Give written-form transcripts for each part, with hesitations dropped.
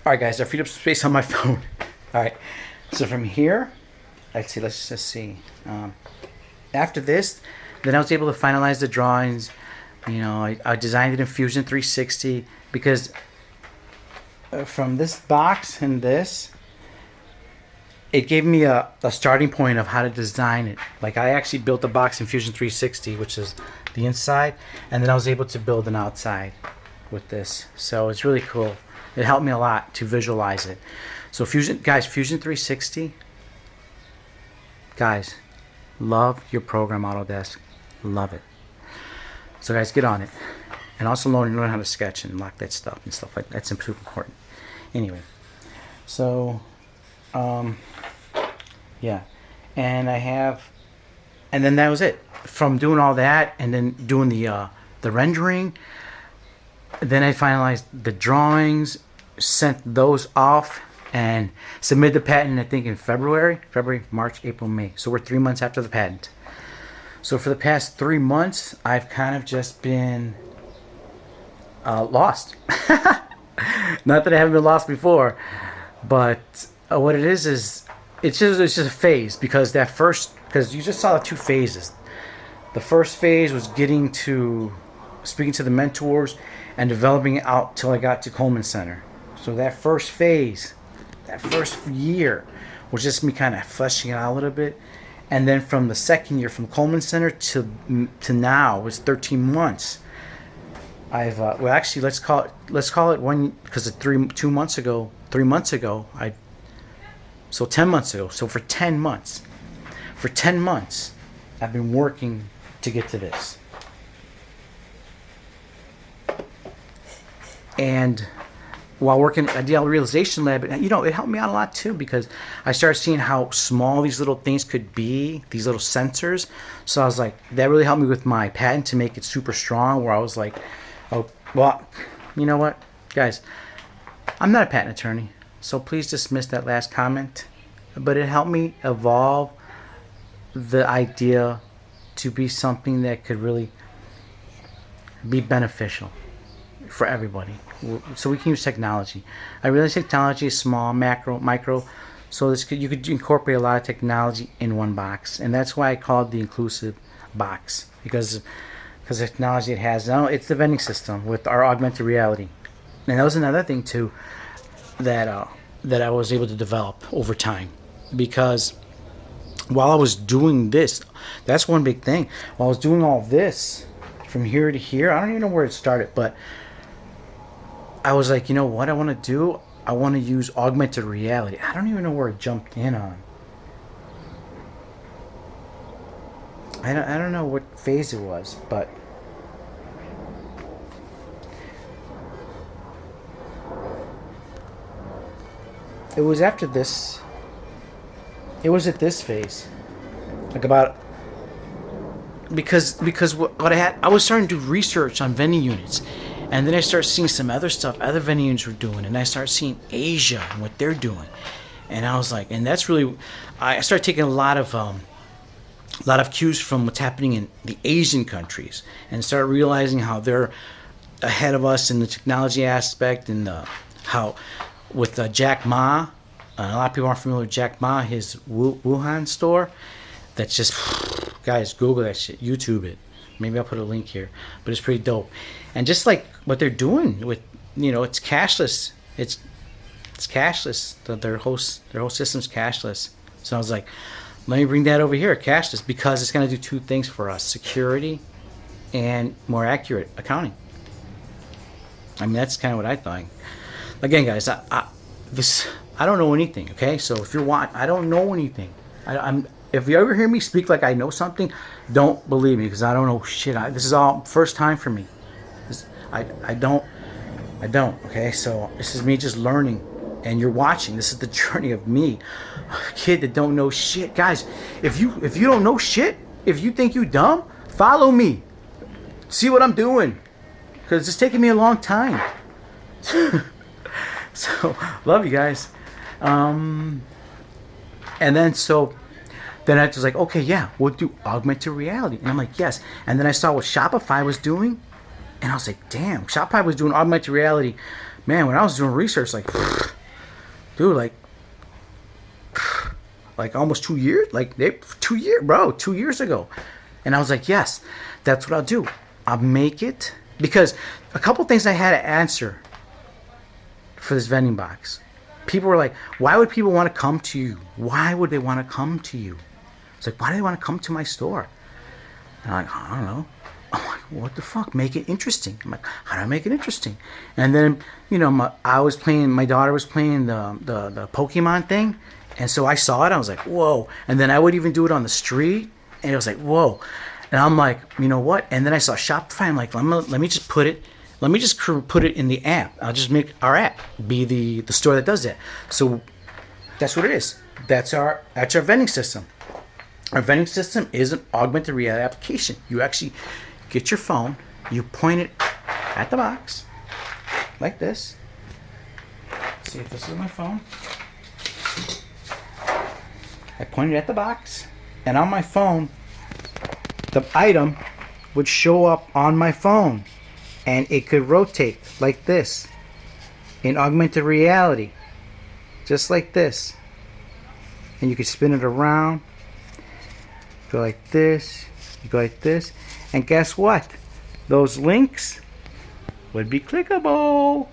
All right, guys, I freed up some space on my phone. All right, so from here, let's just see. After this, then I was able to finalize the drawings. You know, I designed it in Fusion 360 because from this box and this, it gave me a starting point of how to design it. Like I actually built the box in Fusion 360, which is the inside, and then I was able to build an outside with this. So it's really cool. It helped me a lot to visualize it. So Fusion 360, guys, love your program Autodesk. Love it. So guys, get on it. And also learn how to sketch and lock that stuff and stuff like that. That's super important. Anyway, so yeah, and and then that was it. From doing all that and then doing the rendering, then I finalized the drawings, sent those off, and submitted the patent, I think in February, March, April, May. So we're 3 months after the patent. So for the past 3 months, I've kind of just been lost. Not that I haven't been lost before, but what it is it's just a phase, because you just saw the 2 phases. The first phase was getting to speaking to the mentors and developing it out till I got to Coleman Center. So that first phase, that first year, was just me kind of fleshing it out a little bit. And then from the second year, from Coleman Center to now, was 13 months. I've well, actually, let's call it one, because 3 months ago, 10 months ago. So for 10 months, I've been working to get to this. And while working at the Realization Lab, you know, it helped me out a lot too, because I started seeing how small these little things could be, these little sensors. So I was like, that really helped me with my patent to make it super strong, where I was like, oh, well, you know what, guys, I'm not a patent attorney, so please dismiss that last comment. But it helped me evolve the idea to be something that could really be beneficial for everybody. So we can use technology. I realize technology is small, macro, micro, so you could incorporate a lot of technology in one box, and that's why I call it the inclusive box, because the technology it has now, it's the vending system with our augmented reality. And that was another thing too that I was able to develop over time, because while I was doing this, that's one big thing. While I was doing all this from here to here, I don't even know where it started, but I was like, you know what I want to do? I want to use augmented reality. I don't even know where it jumped in on. I don't know what phase it was, but it was after this. It was at this phase, like about, because what I was starting to do research on vending units. And then I start seeing some other stuff other vending units were doing, and I start seeing Asia and what they're doing, and I was like, and that's really, I started taking a lot of cues from what's happening in the Asian countries, and start realizing how they're ahead of us in the technology aspect, and how with Jack Ma, a lot of people aren't familiar with Jack Ma, his Wuhan store. That's just, guys, Google that shit, YouTube it. Maybe I'll put a link here, but it's pretty dope. And just like what they're doing with, you know, it's cashless. It's cashless. Their whole system's cashless. So I was like, let me bring that over here, cashless, because it's going to do 2 things for us: security and more accurate accounting. I mean, that's kind of what I thought. Again, guys, I don't know anything. Okay, so if you're watching, I don't know anything. If you ever hear me speak like I know something, don't believe me, because I don't know shit. This is all first time for me. I don't. Okay, so this is me just learning, and you're watching. This is the journey of me, a kid that don't know shit. Guys, if you don't know shit, if you think you dumb, follow me. See what I'm doing, because it's taking me a long time. So love you guys. And then I was like, okay, yeah, we'll do augmented reality. And I'm like, yes. And then I saw what Shopify was doing, and I was like, damn, Shopify was doing augmented reality. Man, when I was doing research, like, dude, like almost 2 years, like 2 years, bro, 2 years ago. And I was like, yes, that's what I'll do. I'll make it, because a couple things I had to answer for this vending box. People were like, why would people want to come to you? Why would they want to come to you? It's like, why do they want to come to my store? And I'm like, I don't know. I'm like, what the fuck? Make it interesting. I'm like, how do I make it interesting? And then, you know, my daughter was playing the Pokemon thing. And so I saw it. I was like, whoa. And then I would even do it on the street. And it was like, whoa. And I'm like, you know what? And then I saw Shopify. I'm like, let me just put it in the app. I'll just make our app be the store that does that. So that's what it is. That's our vending system. Our vending system is an augmented reality application. You actually get your phone, you point it at the box, like this. Let's see if this is my phone. I point it at the box, and on my phone, the item would show up on my phone, and it could rotate like this in augmented reality, just like this. And you could spin it around, go like this, you go like this, and guess what? Those links would be clickable.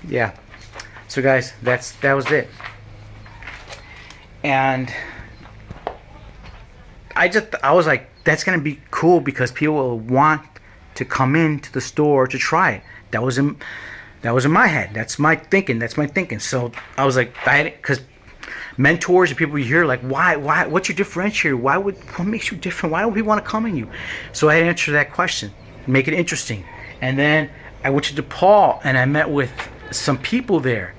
Yeah. So guys, that was it. And I was like, that's gonna be cool because people will want to come into the store to try it. That was in my head. That's my thinking. So I was like, because mentors and people you hear like, why, what's your differentiator? What makes you different? Why do people want to come in you? So I had to answer that question, make it interesting. And then I went to DePaul and I met with some people there.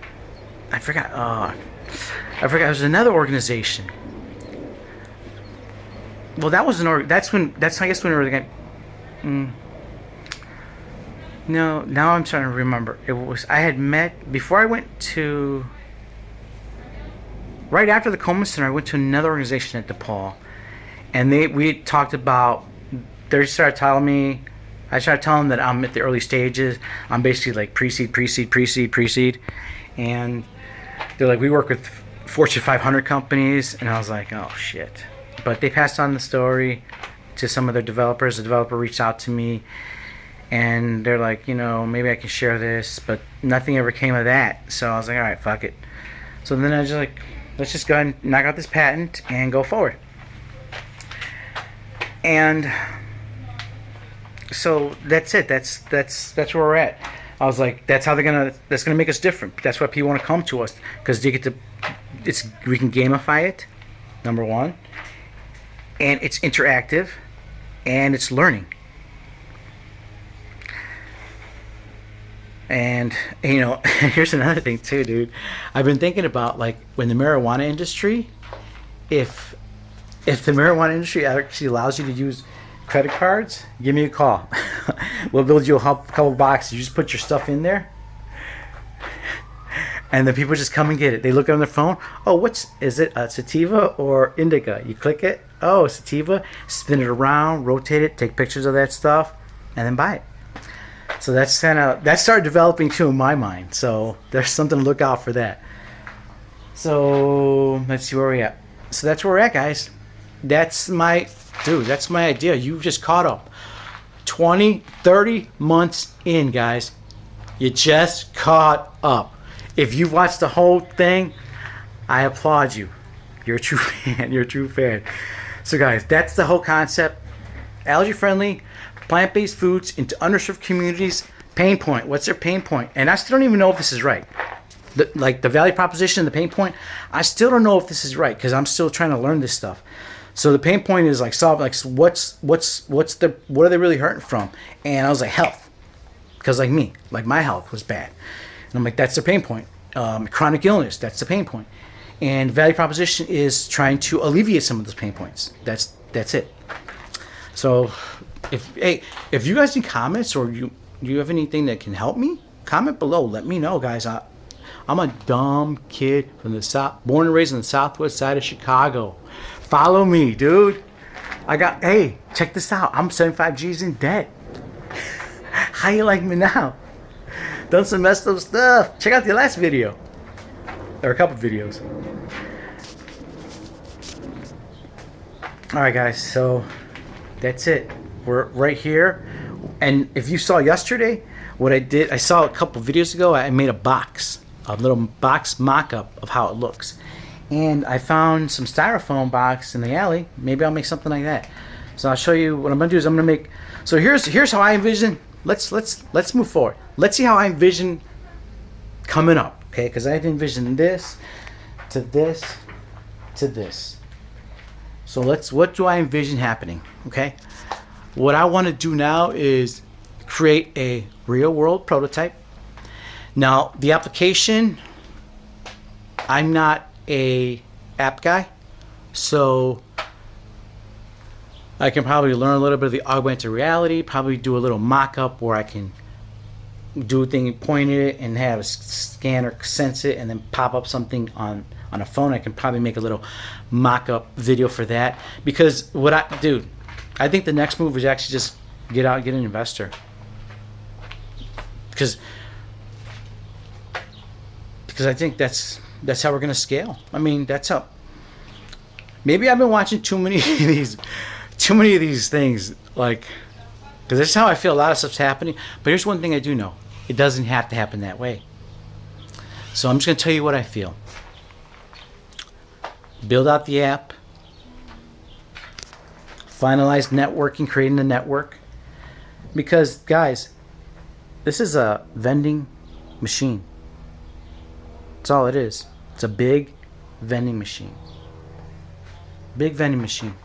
I forgot. It was another organization. Well, that was that's when we got. No, now I'm trying to remember. I had met before I went to. Right after the Coleman Center, I went to another organization at DePaul, and we talked about. They started telling me, I started telling them that I'm at the early stages. I'm basically like pre-seed, and they're like, we work with Fortune 500 companies, and I was like, oh shit. But they passed on the story to some of their developers. The developer reached out to me, and they're like, maybe I can share this, but nothing ever came of that. So I was like, all right, fuck it. So then I was just like, let's just go ahead and knock out this patent and go forward. And so that's it. That's where we're at. I was like, that's gonna make us different. That's why people want to come to us, because we can gamify it, number one, and it's interactive, and it's learning. And here's another thing too, dude. I've been thinking about, like, when the marijuana industry, if the marijuana industry actually allows you to use credit cards, give me a call. We'll build you a couple boxes. You just put your stuff in there, and the people just come and get it. They look on their phone. Oh, is it a sativa or indica? You click it. Oh, sativa. Spin it around, rotate it, take pictures of that stuff, and then buy it. So that started developing too in my mind. So there's something to look out for that. So let's see where we're at. So that's where we're at, guys. That's my idea. You just caught up. 20, 30 months in, guys. You just caught up. If you've watched the whole thing, I applaud you. You're a true fan. You're a true fan. So, guys, that's the whole concept. Allergy-friendly, plant-based foods into underserved communities. Pain point. What's their pain point? And I still don't even know if this is right. The value proposition and the pain point, I still don't know if this is right, because I'm still trying to learn this stuff. So the pain point is like what are they really hurting from? And I was like, health, because my health was bad, and I'm like, that's the pain point. Chronic illness, that's the pain point. And value proposition is trying to alleviate some of those pain points. That's it. So if you guys need comments, or you have anything that can help me, comment below. Let me know, guys. I'm a dumb kid from the south, born and raised on the southwest side of Chicago. Follow me, dude. Check this out. I'm 75 G's in debt. How you like me now? Done some messed up stuff. Check out the last video. or a couple videos. All right, guys. So that's it. We're right here. And if you saw yesterday, what I did, I saw a couple videos ago. I made a little box mock-up of how it looks. And I found some styrofoam box in the alley. Maybe I'll make something like that. So I'll show you what I'm gonna do. Is I'm gonna make. So here's how I envision. Let's move forward. Let's see how I envision coming up. Okay, because I had to envision this to this to this. So what do I envision happening? Okay, what I want to do now is create a real world prototype. Now the application, I'm not a app guy, so I can probably learn a little bit of the augmented reality, probably do a little mock-up where I can do a thing and point it and have a scanner sense it and then pop up something on a phone. I can probably make a little mock-up video for that, because I think the next move is actually just get out and get an investor, because I think that's how we're gonna scale. I mean, that's how. Maybe I've been watching too many of these things, like, because that's how I feel a lot of stuff's happening. But here's one thing I do know: it doesn't have to happen that way. So I'm just gonna tell you what I feel. Build out the app, finalize networking, creating the network, because guys, this is a vending machine. That's all it is. It's a big vending machine. Big vending machine.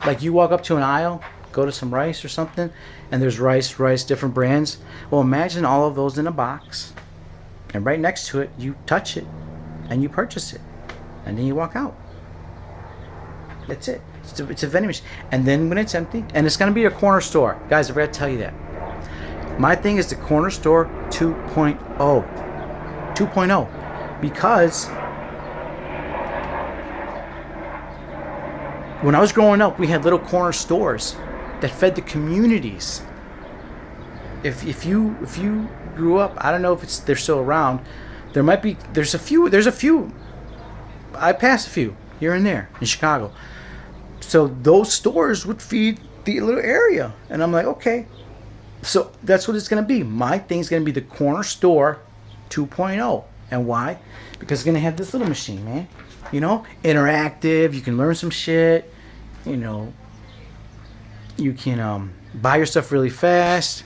Like, you walk up to an aisle, go to some rice or something, and there's rice, different brands. Well, imagine all of those in a box, and right next to it, you touch it, and you purchase it, and then you walk out. That's it. It's a vending machine. And then when it's empty, and it's going to be a corner store. Guys, I forgot to tell you that. My thing is the corner store 2.0. 2.0. Because when I was growing up, we had little corner stores that fed the communities. If you grew up, I don't know if they're still around. There's a few. I passed a few here and there in Chicago. So those stores would feed the little area, and I'm like, okay. So that's what it's gonna be. My thing's gonna be the corner store 2.0. And why? Because it's gonna have this little machine, man. You know, interactive. You can learn some shit. You know, you can buy your stuff really fast.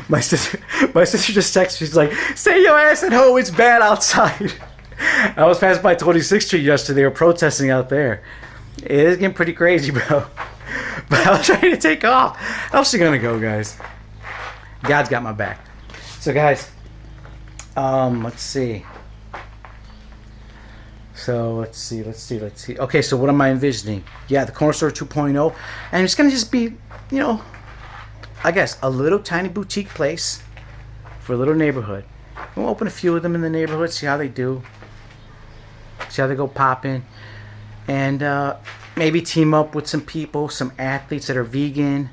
My sister just texted me. She's like, "Stay your ass at home. It's bad outside." I was passing by 26th Street yesterday. They were protesting out there. It is getting pretty crazy, bro. But I was trying to take off. How else you gonna go, guys? God's got my back. So, guys, let's see. Okay, so what am I envisioning? Yeah, the corner store 2.0, and it's gonna just be, you know, I guess a little tiny boutique place for a little neighborhood. We'll open a few of them in the neighborhood, see how they do, see how they go popping, and maybe team up with some people, some athletes that are vegan,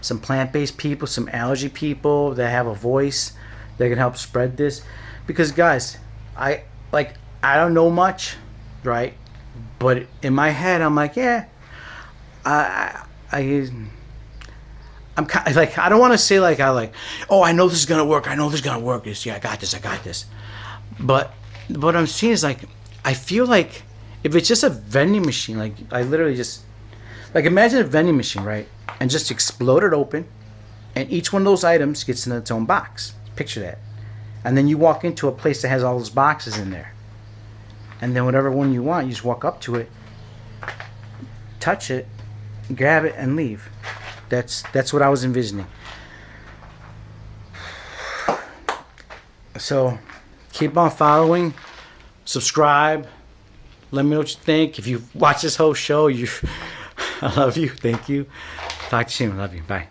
some plant-based people, some allergy people that have a voice that can help spread this. Because, guys, I don't know much, right? But in my head, I'm like, yeah, I'm kind of like, I don't want to say like oh, I know this is gonna work. Yeah, I got this. But what I'm seeing is, like, I feel like if it's just a vending machine, like, I literally just, like, imagine a vending machine, right? And just explode it open, and each one of those items gets in its own box. Picture that. And then you walk into a place that has all those boxes in there. And then whatever one you want, you just walk up to it, touch it, grab it, and leave. That's what I was envisioning. So keep on following, subscribe, let me know what you think. If you watch this whole show, I love you. Thank you. Talk to you soon. Love you. Bye.